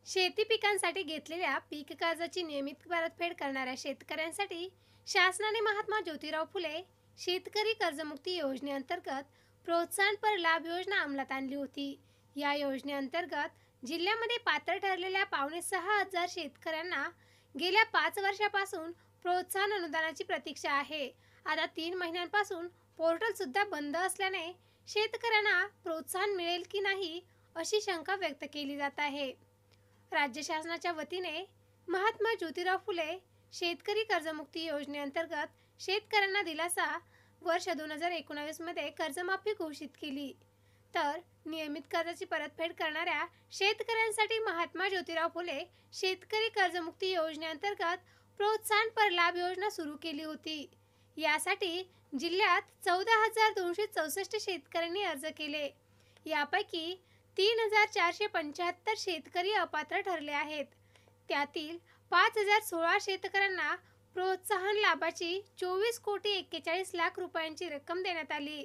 शेती पिकांसाठी घेतलेल्या पीक कर्जाची नियमित परतफेड करणाऱ्या शेतकऱ्यांसाठी शासनाने महात्मा ज्योतिराव फुले शेतकरी कर्जमुक्ती योजनेअंतर्गत प्रोत्साहनपर लाभ योजना अंमलात आणली होती। या योजनेअंतर्गत जिल्ह्यामध्ये पात्र ठरलेल्या 5,600 शेतकऱ्यांना गेल्या 5 वर्षापासून प्रोत्साहन अनुदानाची प्रतीक्षा आहे। आता 3 महिन्यांपासून पोर्टल सुद्धा बंद असल्याने शेतकऱ्यांना प्रोत्साहन मिळेल की नाही अशी शंका व्यक्त केली जात आहे। राज्य शासनाच्या वतीने महात्मा ज्योतिराव फुले शेतकरी कर्जमुक्ती योजनेअंतर्गत शेतकऱ्यांना दिलासा वर्ष 2019 मध्ये कर्जमाफी घोषित केली। तर नियमित कर्जाची परतफेड करणाऱ्या शेतकऱ्यांसाठी महात्मा ज्योतिराव फुले शेतकरी कर्जमुक्ती योजनेअंतर्गत प्रोत्साहनपर लाभ योजना सुरू केली होती। यासाठी जिल्ह्यात 14,264 शेतकऱ्यांनी अर्ज केले। यापैकी 3,475 शेतकरी अपात्र ठरले आहेत। त्यातील 5,016 शेतकऱ्यांना प्रोत्साहन लाभाची 24,41,00,000 रुपयांची रक्कम देण्यात आली।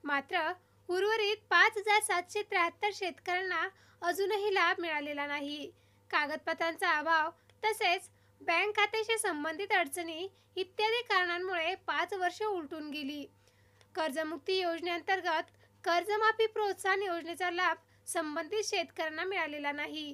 मात्र उर्वरित 5,773 शेतकऱ्यांना अजूनही लाभ मिळालेला नाही। कागदपत्रांचा अभाव तसेच बँक खात्याशी संबंधित अडचणी इत्यादी कारणांमुळे 5 वर्ष उलटून गेली। कर्जमुक्ती योजनेअंतर्गत कर्जमाफी प्रोत्साहन योजनेचा लाभ संबंधित शेतकऱ्यांना मिळालेला नाही।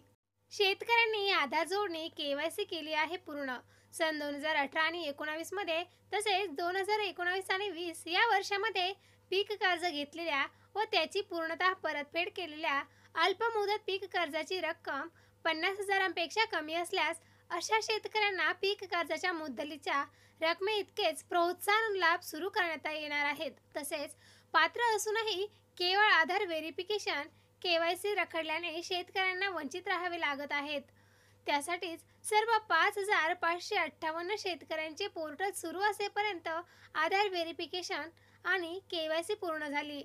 शेतकऱ्यांनी आधार जोडणी केवायसी केली आहे पूर्ण। सन 2018 आणि 19 मध्ये तसेच 2019 आणि 20 या वर्षामध्ये पीक कर्ज घेतलेल्या व त्याची पूर्णतः परतफेड केलेल्या अल्पमुदत पीक कर्जाची रक्कम 50,000पेक्षा कमी असल्यास अशा शेतकऱ्यांना पीक कर्जाच्या मुद्दलीच्या रकमेइतकेच प्रोत्साहन लाभ सुरू करण्यात येणार आहेत। तसेच पात्र असूनही केवळ आधार व्हेरिफिकेशन केवायसी रखडल्याने शेतकऱ्यांना वंचित राहावे लागत आहेत। त्यासाठीच सर्व 5,558 शेतकऱ्यांचे पोर्टल सुरू असेपर्यंत आधार व्हेरिफिकेशन आणि केवायसी पूर्ण झाली,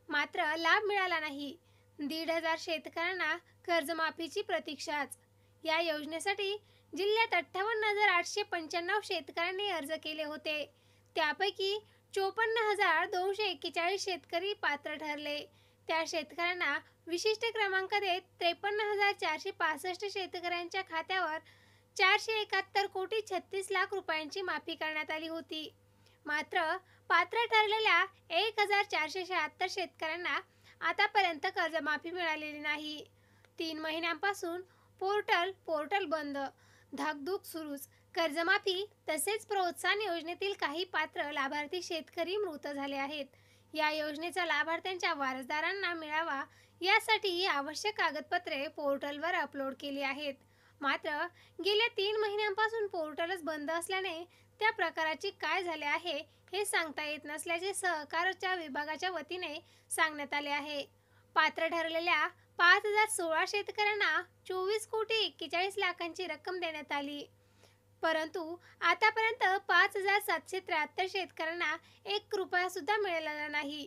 मात्र लाभ मिळाला नाही। 1,500 शेतकऱ्यांना कर्जमाफीची प्रतीक्षाच। या योजनेसाठी जिल्ह्यात 58,895 शेतकऱ्यांनी अर्ज केले होते। त्यापैकी 54,241 शेतकरी पात्र ठरले। त्या शेतकऱ्यांना विशिष्ट क्रमांक देत 53,465 शेतकऱ्यांच्या खात्यावर 471,36,00,000 रुपयांची माफी करण्यात आली होती। मात्र पात्र ठरलेल्या 1,476 शेतकऱ्यांना आतापर्यंत कर्जमाफी मिळालेली नाही। 3 महिन्यांपासून पोर्टल बंद, धाकधूक सुरूच। कर्जमाफी तसेच प्रोत्साहन योजनेतील काही पात्र लाभार्थी शेतकरी मृत झाले आहेत। या योजनेचा लाभार्थ्यांच्या वारसदारांना मिळावा यासाठी आवश्यक कागदपत्रे पोर्टलवर अपलोड केली आहेत। मात्र गेल्या 3 महिन्यांपासून पोर्टलच बंद असल्याने त्या प्रकाराची काय झाले आहे हे सांगता येत नसल्याचे सहकारच्या विभागाच्या वतीने सांगण्यात आले आहे। पात्र ठरलेल्या 5,016 शेतकऱ्यांना 24,41,00,000ची रक्कम देण्यात आली, परंतु आतापर्यंत 5,773 शेतकऱ्यांना 1 रुपया सुद्धा मिळालेला नाही।